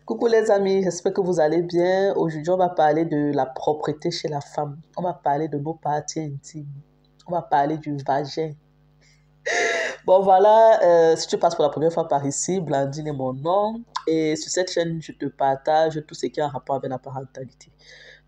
Coucou les amis, j'espère que vous allez bien. Aujourd'hui, on va parler de la propreté chez la femme. On va parler de nos parties intimes. On va parler du vagin. Bon voilà, si tu passes pour la première fois par ici, Blandine est mon nom. Et sur cette chaîne, je te partage tout ce qui est en rapport avec la parentalité.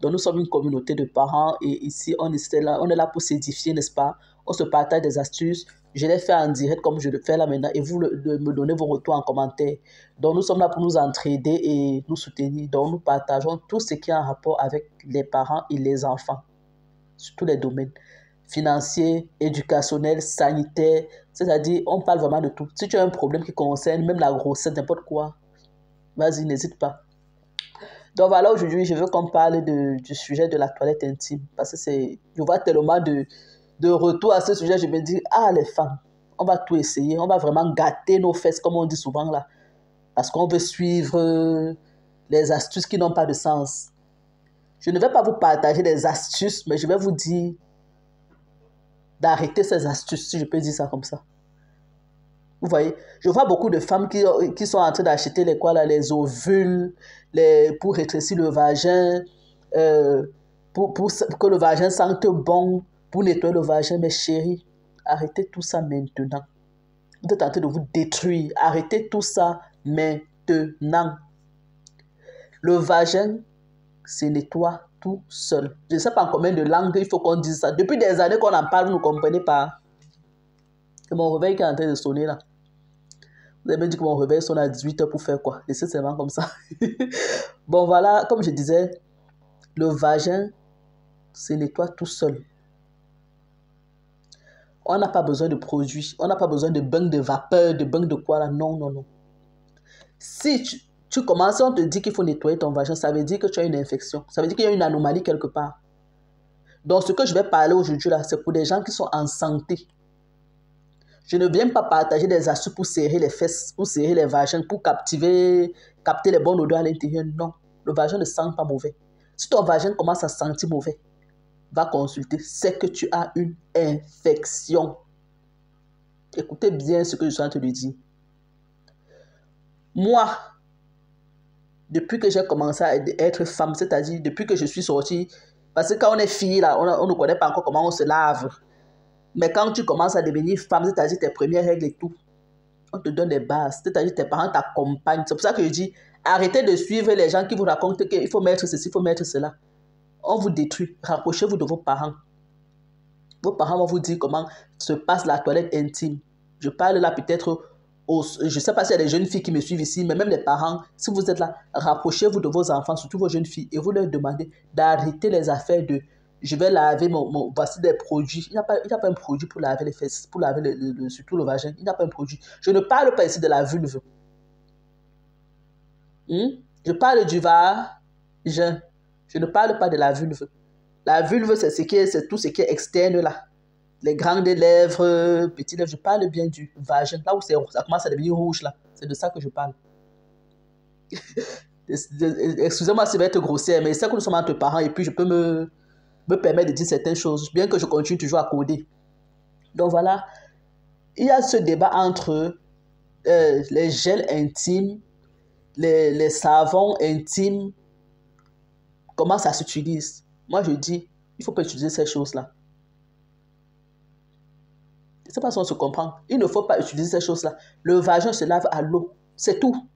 Donc nous sommes une communauté de parents et ici, on est là pour s'édifier, n'est-ce pas? On se partage des astuces. Je l'ai fait en direct comme je le fais là maintenant et vous me donnez vos retours en commentaire. Donc nous sommes là pour nous entraider et nous soutenir. Donc nous partageons tout ce qui est en rapport avec les parents et les enfants sur tous les domaines financiers, éducationnels, sanitaires. C'est-à-dire, on parle vraiment de tout. Si tu as un problème qui concerne même la grossesse, n'importe quoi, vas-y, n'hésite pas. Donc voilà, aujourd'hui, je veux qu'on parle du sujet de la toilette intime. Parce que je vois tellement de retours à ce sujet, je me dis, ah, les femmes, on va tout essayer. On va vraiment gâter nos fesses, comme on dit souvent là. Parce qu'on veut suivre les astuces qui n'ont pas de sens. Je ne vais pas vous partager des astuces, mais je vais vous dire d'arrêter ces astuces, si je peux dire ça comme ça. Vous voyez, je vois beaucoup de femmes qui sont en train d'acheter les ovules pour rétrécir le vagin, pour que le vagin sente bon, pour nettoyer le vagin. Mais chérie, arrêtez tout ça maintenant. Vous êtes en train de vous détruire. Arrêtez tout ça maintenant. Le vagin se nettoie tout seul. Je ne sais pas en combien de langues il faut qu'on dise ça. Depuis des années qu'on en parle, vous ne comprenez pas. C'est mon réveil qui est en train de sonner là. Vous avez dit que mon réveil sonne à 18h pour faire quoi? Laissez seulement comme ça. Bon voilà, comme je disais, le vagin se nettoie tout seul. On n'a pas besoin de produits, on n'a pas besoin de bain de vapeur, de bain de quoi là. Non, non, non. Si tu commences, on te dit qu'il faut nettoyer ton vagin, ça veut dire que tu as une infection. Ça veut dire qu'il y a une anomalie quelque part. Donc ce que je vais parler aujourd'hui là, c'est pour des gens qui sont en santé. Je ne viens pas partager des astuces pour serrer les fesses, pour serrer les vagins, pour capter les bonnes odeurs à l'intérieur. Non, le vagin ne sent pas mauvais. Si ton vagin commence à sentir mauvais, va consulter. C'est que tu as une infection. Écoutez bien ce que je suis en train de dire. Moi, depuis que j'ai commencé à être femme, c'est-à-dire depuis que je suis sortie, parce que quand on est fille, là, on ne connaît pas encore comment on se lave. Mais quand tu commences à devenir femme, c'est-à-dire tes premières règles et tout, on te donne des bases, c'est-à-dire tes parents t'accompagnent. C'est pour ça que je dis, arrêtez de suivre les gens qui vous racontent qu'il faut mettre ceci, il faut mettre cela. On vous détruit. Rapprochez-vous de vos parents. Vos parents vont vous dire comment se passe la toilette intime. Je parle là peut-être, je ne sais pas s'il y a des jeunes filles qui me suivent ici, mais même les parents, si vous êtes là, rapprochez-vous de vos enfants, surtout vos jeunes filles, et vous leur demandez d'arrêter les affaires de je vais laver voici des produits. Il n'y a pas un produit pour laver les fesses, pour laver surtout le vagin. Il n'y a pas un produit. Je ne parle pas ici de la vulve. Je parle du vagin. Je ne parle pas de la vulve. La vulve, c'est tout ce qui est externe là. Les grandes lèvres, petites lèvres. Je parle bien du vagin. Là où ça commence à devenir rouge là. C'est de ça que je parle. Excusez-moi si je vais être grossière, mais c'est que nous sommes entre parents et puis je peux me permettre de dire certaines choses, bien que je continue toujours à coder. Donc voilà, il y a ce débat entre les gels intimes, les savons intimes, comment ça s'utilise. Moi, je dis, il ne faut pas utiliser ces choses-là. Je ne sais pas si on se comprend. Il ne faut pas utiliser ces choses-là. Le vagin se lave à l'eau. C'est tout.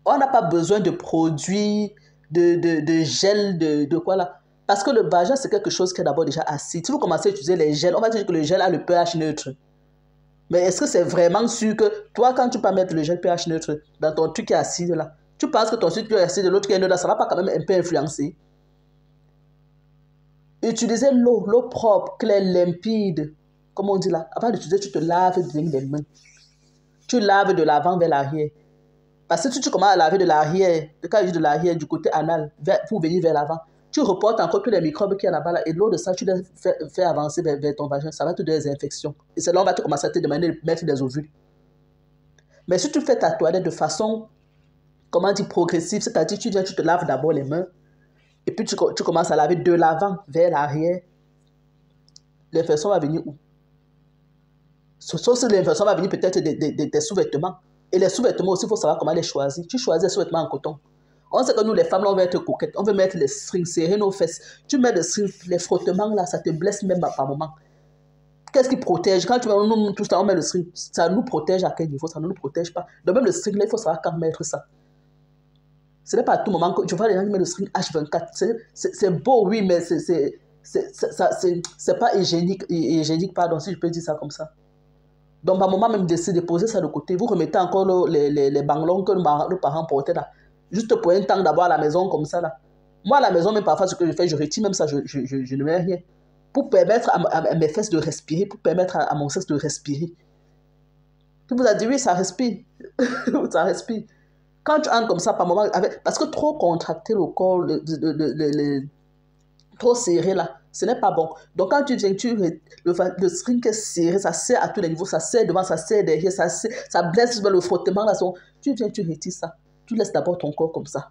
On n'a pas besoin de produits, de gel, de quoi là. Parce que le vagin, c'est quelque chose qui est d'abord déjà acide. Si vous commencez à utiliser les gels, on va dire que le gel a le pH neutre. Mais est-ce que c'est vraiment sûr que toi, quand tu peux mettre le gel pH neutre dans ton truc qui est acide là, tu penses que ton truc qui est acide, l'autre qui est neutre, ça ne va pas quand même un peu influencer? Utilisez l'eau propre, claire, limpide, comme on dit là. Avant d'utiliser, tu te laves bien les mains. Tu laves de l'avant vers l'arrière. Parce que si tu commences à laver de l'arrière, quand je dis de l'arrière, du côté anal, pour venir vers l'avant, tu reportes encore tous les microbes qu'il y a là-bas. Là, et l'eau de ça, tu les fais avancer vers ton vagin. Ça va te donner des infections. Et c'est là où on va te commencer à te demander de mettre des ovules. Mais si tu fais ta toilette de façon, comment dire, progressive, c'est-à-dire tu viens, tu te laves d'abord les mains, et puis tu commences à laver de l'avant vers l'arrière, l'infection va venir où? Sauf si l'infection va venir peut-être des sous-vêtements. Et les sous-vêtements aussi, il faut savoir comment les choisir. Tu choisis les sous-vêtements en coton. On sait que nous, les femmes, là, on veut être coquettes. On veut mettre les strings, serrer nos fesses. Tu mets les strings, les frottements, là, ça te blesse même par moment. Qu'est-ce qui protège? Quand tu vas, nous, tout ça, on met le string. Ça nous protège à quel niveau? Ça ne nous protège pas. De même, le string, là, il faut savoir quand mettre ça. Ce n'est pas à tout moment que tu vois les gens qui mettent le string H24. C'est beau, oui, mais c'est pas hygiénique, pardon, si je peux dire ça comme ça. Donc, par moment, même de poser ça de côté, vous remettez encore les banglons que nos parents portaient là. Juste pour un temps d'avoir à la maison comme ça là. Moi, à la maison, même parfois, ce que je fais, je retire même ça, je ne mets rien. Pour permettre à mes fesses de respirer, pour permettre à mon sexe de respirer. Tu vous as dit, oui, ça respire. Ça respire. Quand tu entres comme ça, par moment, parce que trop contracter le corps, trop serré là, ce n'est pas bon. Donc quand tu viens, le string est serré, ça serre à tous les niveaux, ça serre devant, ça serre derrière, ça blesse le frottement là. Tu viens, tu retires ça. Tu laisses d'abord ton corps comme ça.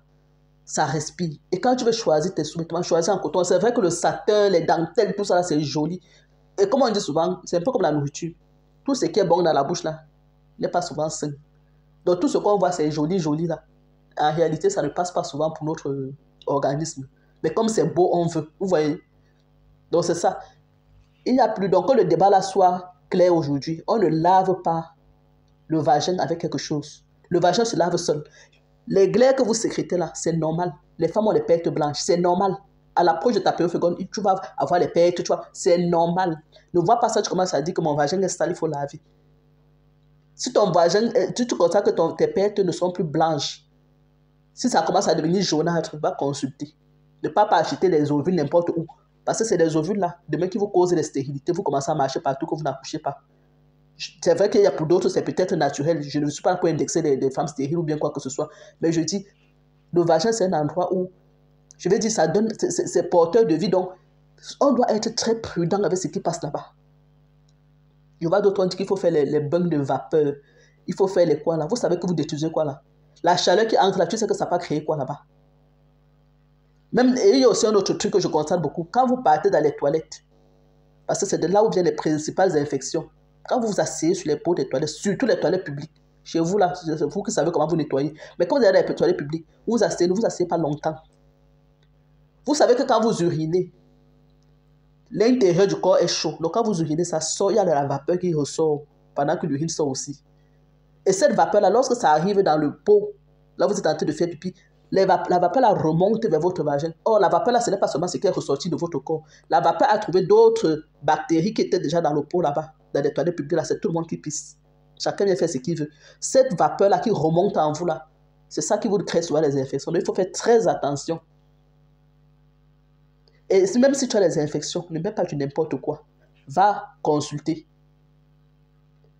Ça respire. Et quand tu veux choisir tes sous-vêtements, choisir en coton, c'est vrai que le satin, les dentelles, tout ça, c'est joli. Et comme on dit souvent, c'est un peu comme la nourriture. Tout ce qui est bon dans la bouche, là, n'est pas souvent sain. Donc tout ce qu'on voit, c'est joli, joli, là. En réalité, ça ne passe pas souvent pour notre organisme. Mais comme c'est beau, on veut. Vous voyez? Donc c'est ça. Il n'y a plus. Donc que le débat là soit clair aujourd'hui, on ne lave pas le vagin avec quelque chose. Le vagin se lave seul. Les glaires que vous sécrétez là, c'est normal. Les femmes ont les pertes blanches, c'est normal. À l'approche de ta période féconde, tu vas avoir les pertes, tu vois, c'est normal. Ne vois pas ça, tu commences à dire que mon vagin est sale, il faut laver. Si ton vagin, tu constates que tes pertes ne sont plus blanches, si ça commence à devenir jaunâtre, va consulter. Ne pas acheter des ovules n'importe où. Parce que c'est des ovules là, demain qui vous causent des stérilités, vous commencez à marcher partout que vous n'accouchez pas. C'est vrai qu'il y a pour d'autres, c'est peut-être naturel. Je ne suis pas pour indexer les femmes stériles ou bien quoi que ce soit. Mais je dis, le vagin, c'est un endroit où, je vais dire, ça donne, c'est porteur de vie. Donc, on doit être très prudent avec ce qui passe là-bas. Il y aura d'autres qui dit qu'il faut faire les bains de vapeur. Il faut faire les quoi là. Vous savez que vous détruisez quoi là. La chaleur qui entre là, tu sais que ça va créer quoi là-bas. Même, et il y a aussi un autre truc que je constate beaucoup. Quand vous partez dans les toilettes, parce que c'est de là où viennent les principales infections. Quand vous vous asseyez sur les pots des toilettes, surtout les toilettes publiques, chez vous là, c'est vous qui savez comment vous nettoyer. Mais quand vous allez dans les toilettes publiques, vous vous asseyez, ne vous asseyez pas longtemps. Vous savez que quand vous urinez, l'intérieur du corps est chaud. Donc quand vous urinez, ça sort, il y a de la vapeur qui ressort pendant que l'urine sort aussi. Et cette vapeur-là, lorsque ça arrive dans le pot, là vous êtes en train de faire pipi, la vapeur-là remonte vers votre vagin. Or, la vapeur-là, ce n'est pas seulement ce qui est ressorti de votre corps. La vapeur a trouvé d'autres bactéries qui étaient déjà dans le pot là-bas, dans les toilettes publiques, là, c'est tout le monde qui pisse. Chacun vient faire ce qu'il veut. Cette vapeur-là qui remonte en vous, là, c'est ça qui vous crée souvent les infections. Donc, il faut faire très attention. Et même si tu as les infections, ne mets pas du n'importe quoi. Va consulter.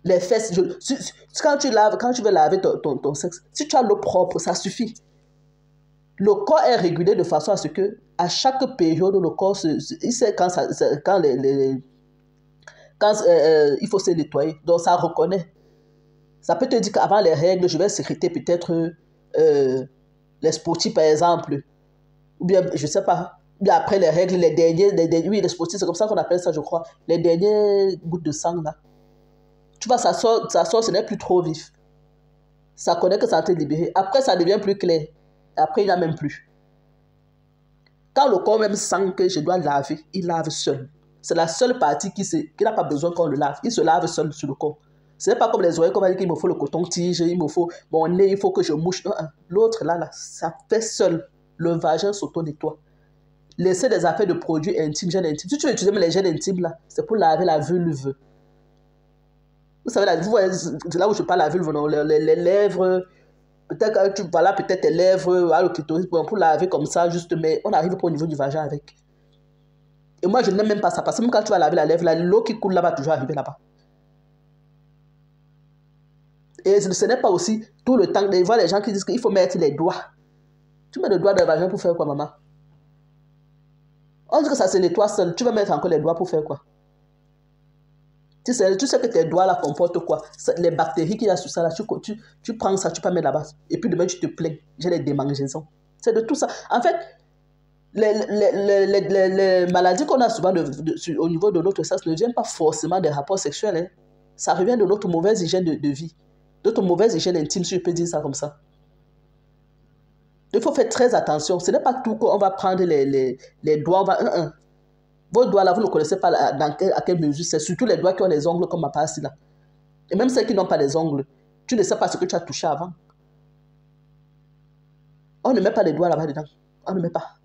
Les fesses, quand tu veux laver ton sexe, si tu as l'eau propre, ça suffit. Le corps est régulé de façon à ce que, à chaque période, le corps, il sait quand il faut se nettoyer. Donc, ça reconnaît. Ça peut te dire qu'avant les règles, je vais sécréter peut-être les sportifs, par exemple. Ou bien, je ne sais pas. Bien après les règles, oui, les sportifs, c'est comme ça qu'on appelle ça, je crois. Les dernières gouttes de sang, là. Tu vois, ça sort, ce n'est plus trop vif. Ça connaît que ça a été libéré. Après, ça devient plus clair. Après, il n'y a même plus. Quand le corps même sent que je dois laver, il lave seul. C'est la seule partie qui n'a pas besoin qu'on le lave. Il se lave seul sur le corps. Ce n'est pas comme les oreilles, comme on dit qu'il me faut le coton-tige, il me faut mon nez, il faut que je mouche. L'autre, là, ça fait seul. Le vagin s'auto-nettoie. Laissez des affaires de produits intimes, gènes intimes. Si tu veux utiliser les gènes intimes, là, c'est pour laver la vulve. Vous savez, là, vous voyez, c'est là où je parle la vulve, non? Les lèvres, peut-être voilà, peut-être tes lèvres, le clitoris, pour laver comme ça, juste, mais on arrive pas au niveau du vagin avec. Et moi, je n'aime même pas ça, parce que même quand tu vas laver la lèvre, l'eau qui coule là va toujours arriver là-bas. Et ce n'est pas aussi tout le temps, je vois les gens qui disent qu'il faut mettre les doigts. Tu mets le doigt dans le vagin pour faire quoi, maman? On dit que ça se nettoie seul, tu vas mettre encore les doigts pour faire quoi? Tu sais que tes doigts là comportent quoi? Les bactéries qu'il y a sur ça là, tu prends ça, tu peux mettre là-bas. Et puis demain tu te plains, j'ai des démangeaisons. C'est de tout ça. En fait, les maladies qu'on a souvent au niveau de notre sexe ne viennent pas forcément des rapports sexuels. Hein. Ça revient de notre mauvaise hygiène de vie. de ton mauvaise hygiène intime, si je peux dire ça comme ça. Il faut faire très attention. Ce n'est pas tout qu'on va prendre les doigts. Vos doigts là, vous ne connaissez pas à quelle mesure. C'est surtout les doigts qui ont les ongles comme ma passe là. Et même ceux qui n'ont pas les ongles. Tu ne sais pas ce que tu as touché avant. On ne met pas les doigts là-bas dedans. On ne met pas.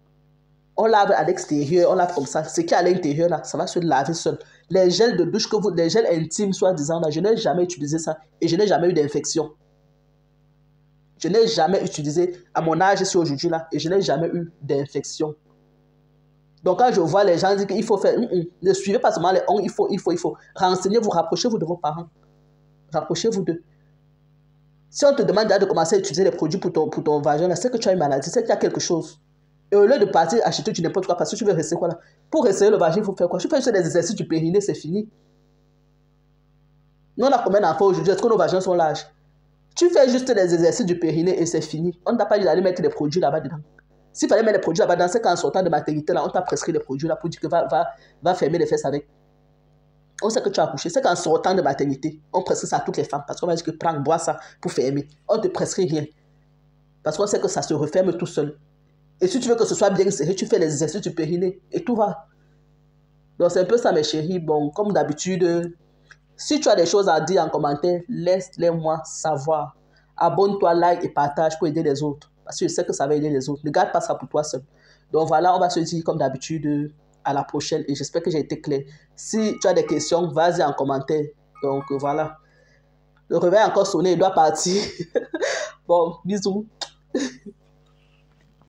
On lave à l'extérieur, on lave comme ça. Ce qui est à l'intérieur là, ça va se laver seul. Les gels de douche, les gels intimes, soi-disant là, je n'ai jamais utilisé ça. Et je n'ai jamais eu d'infection. Je n'ai jamais utilisé, à mon âge, c'est aujourd'hui là, et je n'ai jamais eu d'infection. Donc quand je vois les gens dire qu'il faut faire, ne suivez pas seulement les ongles, il faut. Renseignez-vous, rapprochez-vous de vos parents. Rapprochez-vous d'eux. Si on te demande de commencer à utiliser les produits pour ton vagin, c'est que tu as une maladie, c'est qu'il y a quelque chose. Et au lieu de partir acheter du n'importe quoi, parce que tu veux rester quoi là. Pour rester le vagin, il faut faire quoi? Tu fais juste des exercices du périnée, c'est fini. Nous, on a combien d'enfants aujourd'hui? Est-ce que nos vagins sont larges? Tu fais juste des exercices du périnée et c'est fini. On ne t'a pas dit d'aller mettre des produits là-bas dedans. S'il fallait mettre des produits là-bas, c'est qu'en sortant de maternité, là, on t'a prescrit les produits là pour dire que va fermer les fesses avec. On sait que tu as accouché. C'est qu'en sortant de maternité, on prescrit ça à toutes les femmes. Parce qu'on va dire que prends, bois ça pour fermer. On ne te prescrit rien. Parce qu'on sait que ça se referme tout seul. Et si tu veux que ce soit bien serré, tu fais les exercices du périnée et tout va. Donc c'est un peu ça mes chéris. Bon, comme d'habitude, si tu as des choses à dire en commentaire, laisse-les-moi savoir. Abonne-toi, like et partage pour aider les autres. Parce que je sais que ça va aider les autres. Ne garde pas ça pour toi seul. Donc voilà, on va se dire comme d'habitude à la prochaine. Et j'espère que j'ai été clair. Si tu as des questions, vas-y en commentaire. Donc voilà. Le réveil a encore sonné, il doit partir. Bon, bisous.